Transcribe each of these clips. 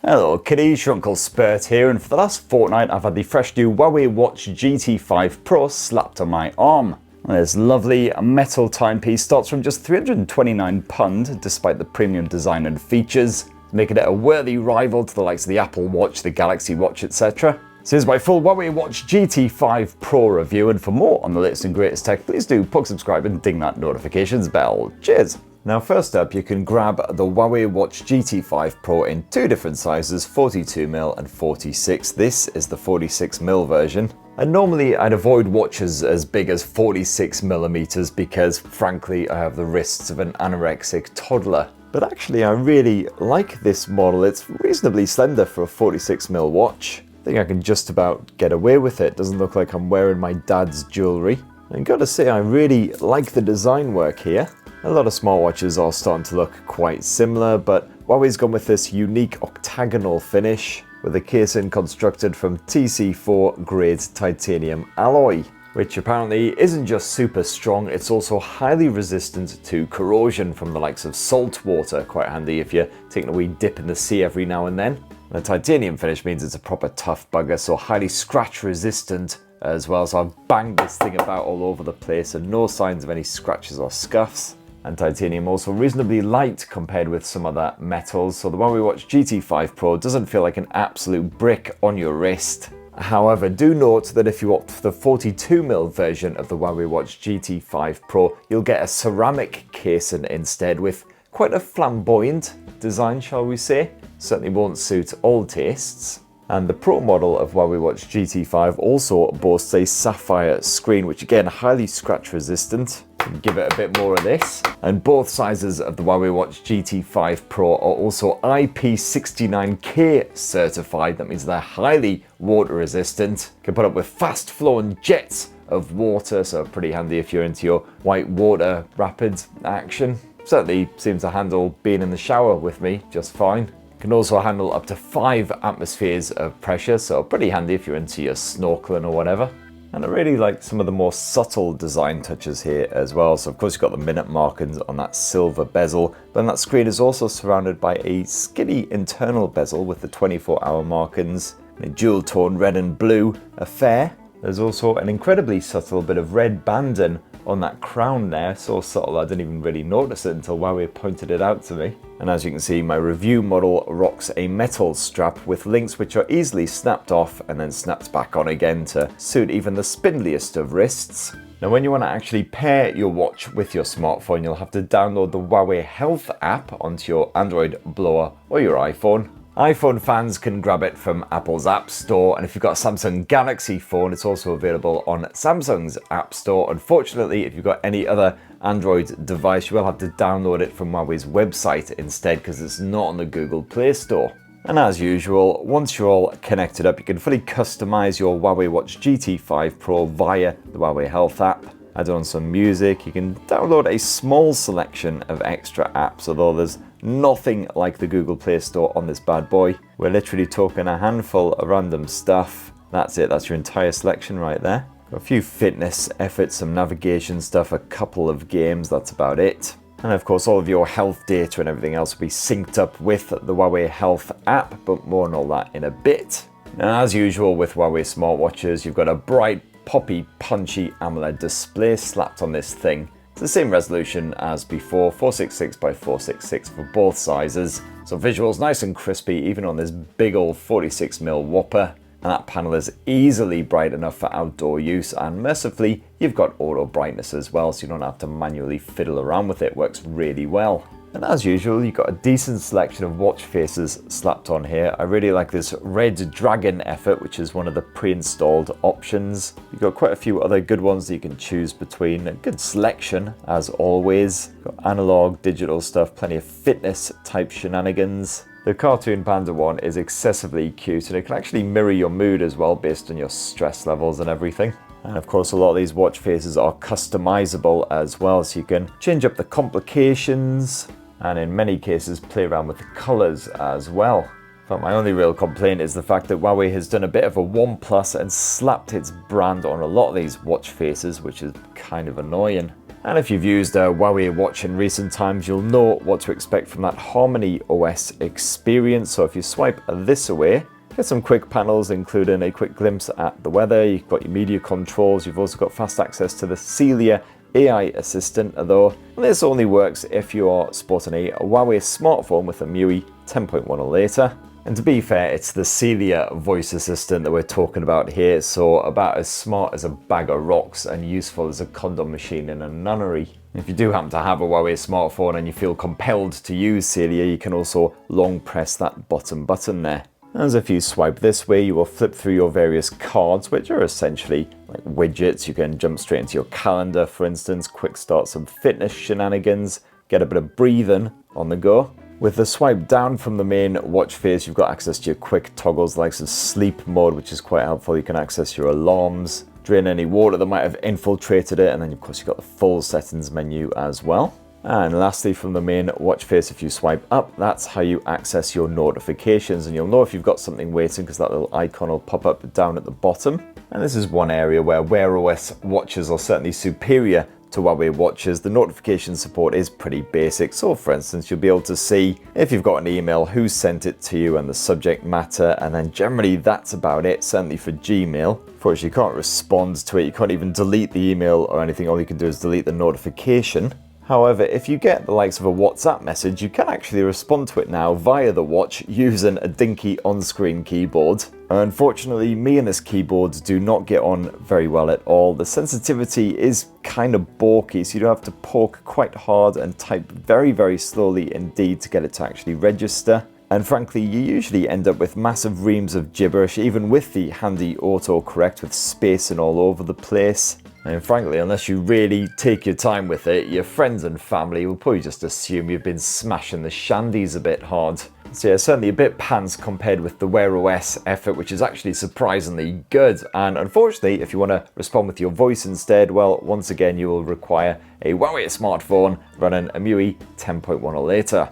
Hello kiddies, your Uncle Spurt here, and for the last fortnight I've had the fresh new Huawei Watch GT 5 Pro slapped on my arm. This lovely metal timepiece starts from just £329 despite the premium design and features, making it a worthy rival to the likes of the Apple Watch, the Galaxy Watch, etc. So here's my full Huawei Watch GT 5 Pro review, and for more on the latest and greatest tech, please do subscribe and ding that notifications bell. Cheers! Now first up, you can grab the Huawei Watch GT 5 Pro in two different sizes, 42mm and 46. This is the 46mm version. And normally I'd avoid watches as big as 46mm because frankly I have the wrists of an anorexic toddler. But actually I really like this model. It's reasonably slender for a 46mm watch. I think I can just about get away with it. Doesn't look like I'm wearing my dad's jewelry. And gotta say, I really like the design work here. A lot of smartwatches are starting to look quite similar, but Huawei's gone with this unique octagonal finish with a casing constructed from TC4 grade titanium alloy, which apparently isn't just super strong, it's also highly resistant to corrosion from the likes of salt water. Quite handy if you're taking a wee dip in the sea every now and then. The titanium finish means it's a proper tough bugger, so highly scratch resistant as well. So I've banged this thing about all over the place and no signs of any scratches or scuffs. And titanium also reasonably light compared with some other metals, so the Huawei Watch GT 5 Pro doesn't feel like an absolute brick on your wrist. However, do note that if you opt for the 42mm version of the Huawei Watch GT 5 Pro, you'll get a ceramic casing instead with quite a flamboyant design, shall we say. Certainly won't suit all tastes. And the Pro model of Huawei Watch GT 5 also boasts a sapphire screen, which again, highly scratch resistant. Give it a bit more of this. And both sizes of the Huawei Watch GT 5 Pro are also IP69K certified. That means they're highly water resistant. Can put up with fast flowing jets of water, so pretty handy if you're into your white water rapid action. Certainly seems to handle being in the shower with me just fine. Can also handle up to 5 atmospheres of pressure, so pretty handy if you're into your snorkeling or whatever. And I really like some of the more subtle design touches here as well. So of course you've got the minute markings on that silver bezel, but then that screen is also surrounded by a skinny internal bezel with the 24-hour markings, and a dual tone red and blue affair. There's also an incredibly subtle bit of red banding on that crown there, so subtle I didn't even really notice it until Huawei pointed it out to me. And as you can see, my review model rocks a metal strap with links which are easily snapped off and then snapped back on again to suit even the spindliest of wrists. Now when you want to actually pair your watch with your smartphone, you'll have to download the Huawei Health app onto your Android blower or your iPhone. iPhone fans can grab it from Apple's App Store, and if you've got a Samsung Galaxy phone, it's also available on Samsung's App Store. Unfortunately, if you've got any other Android device, you will have to download it from Huawei's website instead because it's not on the Google Play Store. And as usual, once you're all connected up, you can fully customize your Huawei Watch GT 5 Pro via the Huawei Health app. Add on some music, you can download a small selection of extra apps, although there's nothing like the Google Play Store on this bad boy. We're literally talking a handful of random stuff. That's it, that's your entire selection right there. Got a few fitness efforts, some navigation stuff, a couple of games, that's about it. And of course all of your health data and everything else will be synced up with the Huawei Health app, but more on all that in a bit. Now as usual with Huawei smartwatches, you've got a bright poppy punchy AMOLED display slapped on this thing. It's the same resolution as before, 466 by 466 for both sizes. So visuals nice and crispy even on this big old 46mm whopper. And that panel is easily bright enough for outdoor use, and mercifully you've got auto brightness as well, so you don't have to manually fiddle around with it. Works really well. And as usual, you've got a decent selection of watch faces slapped on here. I really like this red dragon effort, which is one of the pre-installed options. You've got quite a few other good ones that you can choose between. A good selection, as always. Got analog, digital stuff, plenty of fitness type shenanigans. The cartoon panda one is excessively cute, and it can actually mirror your mood as well based on your stress levels and everything. And of course a lot of these watch faces are customizable as well, so you can change up the complications and in many cases play around with the colors as well. But my only real complaint is the fact that Huawei has done a bit of a OnePlus and slapped its brand on a lot of these watch faces, which is kind of annoying. And if you've used a Huawei Watch in recent times, you'll know what to expect from that HarmonyOS experience. So if you swipe this away, get some quick panels, including a quick glimpse at the weather. You've got your media controls. You've also got fast access to the Celia AI assistant, though this only works if you are sporting a Huawei smartphone with a MIUI 10.1 or later. And to be fair, it's the Celia voice assistant that we're talking about here, so about as smart as a bag of rocks and useful as a condom machine in a nunnery. If you do happen to have a Huawei smartphone and you feel compelled to use Celia, you can also long press that button there. As if you swipe this way, you will flip through your various cards, which are essentially like widgets. You can jump straight into your calendar, for instance, quick start some fitness shenanigans, get a bit of breathing on the go. With the swipe down from the main watch face, you've got access to your quick toggles like sleep mode, which is quite helpful. You can access your alarms, drain any water that might have infiltrated it, and then of course you've got the full settings menu as well. And lastly, from the main watch face, if you swipe up, that's how you access your notifications, and you'll know if you've got something waiting because that little icon will pop up down at the bottom. And this is one area where Wear OS watches are certainly superior to Huawei watches. The notification support is pretty basic. So for instance, you'll be able to see if you've got an email, who sent it to you and the subject matter, and then generally that's about it, certainly for Gmail. Of course, you can't respond to it, you can't even delete the email or anything, all you can do is delete the notification. However, if you get the likes of a WhatsApp message, you can actually respond to it now via the watch using a dinky on-screen keyboard. Unfortunately, me and this keyboard do not get on very well at all. The sensitivity is kind of bulky, so you do have to poke quite hard and type very, very slowly indeed to get it to actually register. And frankly, you usually end up with massive reams of gibberish, even with the handy autocorrect with spacing all over the place. And frankly, unless you really take your time with it, your friends and family will probably just assume you've been smashing the shandies a bit hard. So yeah, certainly a bit pants compared with the Wear OS effort, which is actually surprisingly good. And unfortunately, if you want to respond with your voice instead, well, once again, you will require a Huawei smartphone running a MIUI 10.1 or later.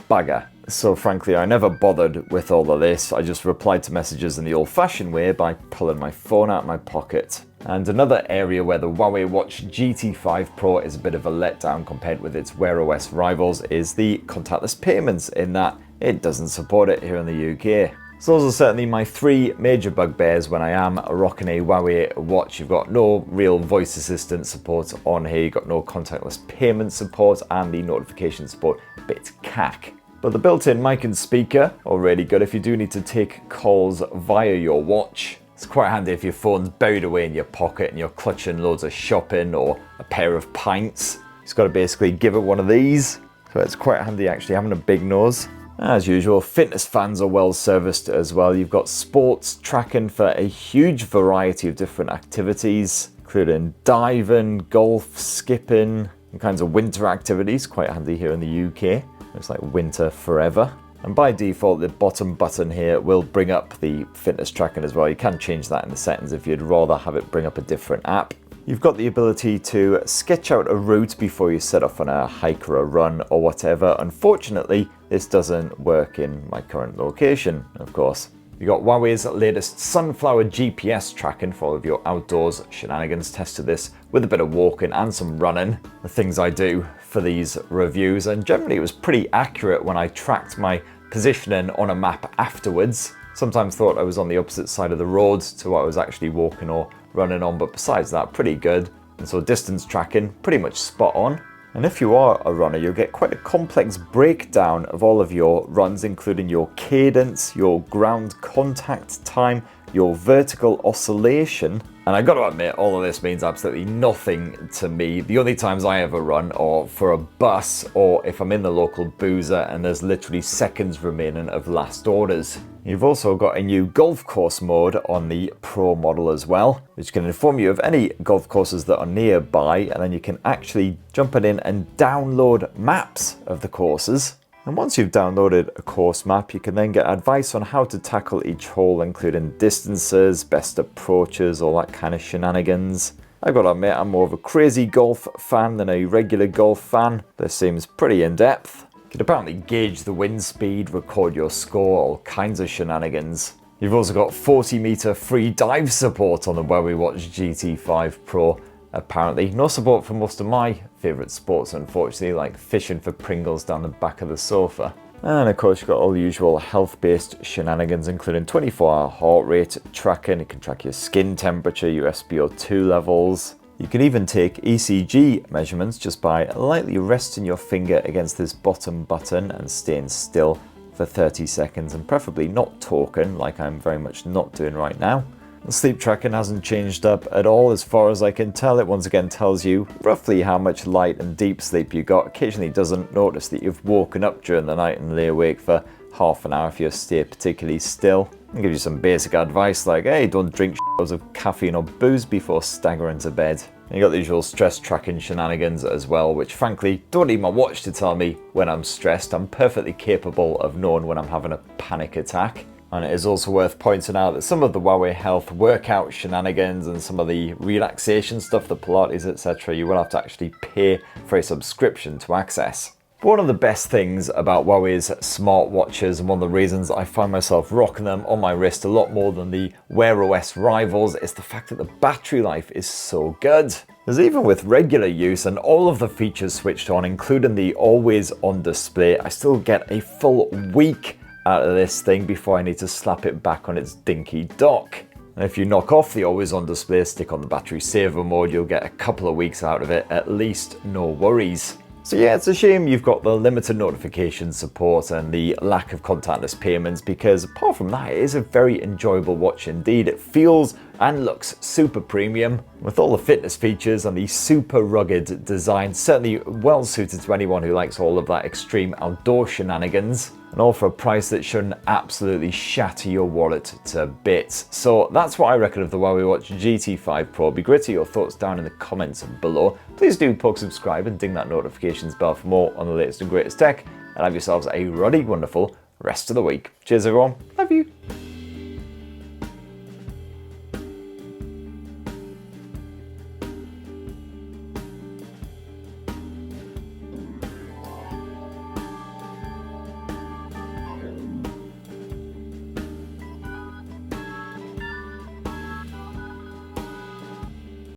Bagger. So frankly, I never bothered with all of this. I just replied to messages in the old-fashioned way by pulling my phone out of my pocket. And another area where the Huawei Watch GT 5 Pro is a bit of a letdown compared with its Wear OS rivals is the contactless payments, in that it doesn't support it here in the UK. So those are certainly my three major bugbears when I am rocking a Huawei watch. You've got no real voice assistant support on here, you've got no contactless payment support, and the notification support bit cack. But the built-in mic and speaker are really good if you do need to take calls via your watch. It's quite handy if your phone's buried away in your pocket and you're clutching loads of shopping or a pair of pints. You just got to basically give it one of these. So it's quite handy actually having a big nose. As usual, fitness fans are well serviced as well. You've got sports tracking for a huge variety of different activities, including diving, golf, skipping, and kinds of winter activities, quite handy here in the UK. It's like winter forever. And by default, the bottom button here will bring up the fitness tracking as well. You can change that in the settings if you'd rather have it bring up a different app. You've got the ability to sketch out a route before you set off on a hike or a run or whatever. Unfortunately, this doesn't work in my current location, of course. You've got Huawei's latest sunflower GPS tracking for all of your outdoors shenanigans. Tested this with a bit of walking and some running, the things I do for these reviews, and generally it was pretty accurate when I tracked my positioning on a map afterwards. Sometimes thought I was on the opposite side of the road to what I was actually walking or running on, but besides that, pretty good. And so distance tracking, pretty much spot on. And if you are a runner, you'll get quite a complex breakdown of all of your runs, including your cadence, your ground contact time, your vertical oscillation. And I gotta admit, all of this means absolutely nothing to me. The only times I ever run are for a bus or if I'm in the local boozer and there's literally seconds remaining of last orders. You've also got a new golf course mode on the Pro model as well, which can inform you of any golf courses that are nearby, and then you can actually jump it in and download maps of the courses. And once you've downloaded a course map, you can then get advice on how to tackle each hole, including distances, best approaches, all that kind of shenanigans. I've got to admit, I'm more of a crazy golf fan than a regular golf fan. This seems pretty in-depth. You can apparently gauge the wind speed, record your score, all kinds of shenanigans. You've also got 40-meter free dive support on the Huawei Watch GT 5 Pro. apparently. No support for most of my favourite sports, unfortunately, like fishing for Pringles down the back of the sofa. And of course, you've got all the usual health-based shenanigans, including 24-hour heart rate tracking. You can track your skin temperature, your SpO2 levels. You can even take ECG measurements just by lightly resting your finger against this bottom button and staying still for 30 seconds, and preferably not talking, like I'm very much not doing right now. The sleep tracking hasn't changed up at all as far as I can tell. It once again tells you roughly how much light and deep sleep you got. Occasionally doesn't notice that you've woken up during the night and lay awake for half an hour if you stay particularly still. It gives you some basic advice like, hey, don't drink showers of caffeine or booze before staggering to bed. And you got the usual stress tracking shenanigans as well, which frankly don't need my watch to tell me when I'm stressed. I'm perfectly capable of knowing when I'm having a panic attack. And it is also worth pointing out that some of the Huawei Health workout shenanigans and some of the relaxation stuff, the Pilates, etc., you will have to actually pay for a subscription to access. But one of the best things about Huawei's smartwatches, and one of the reasons I find myself rocking them on my wrist a lot more than the Wear OS rivals, is the fact that the battery life is so good. As even with regular use and all of the features switched on, including the always on display, I still get a full week out of this thing before I need to slap it back on its dinky dock. And if you knock off the always on display, stick on the battery saver mode, you'll get a couple of weeks out of it at least, no worries. So yeah, it's a shame you've got the limited notification support and the lack of contactless payments, because apart from that, it is a very enjoyable watch indeed. It feels and looks super premium with all the fitness features and the super rugged design, certainly well suited to anyone who likes all of that extreme outdoor shenanigans, and all for a price that shouldn't absolutely shatter your wallet to bits. So that's what I reckon of the Huawei Watch GT5 Pro. It'd be great to hear your thoughts down in the comments below. Please do poke subscribe and ding that notifications bell for more on the latest and greatest tech, and have yourselves a ruddy, wonderful rest of the week. Cheers everyone.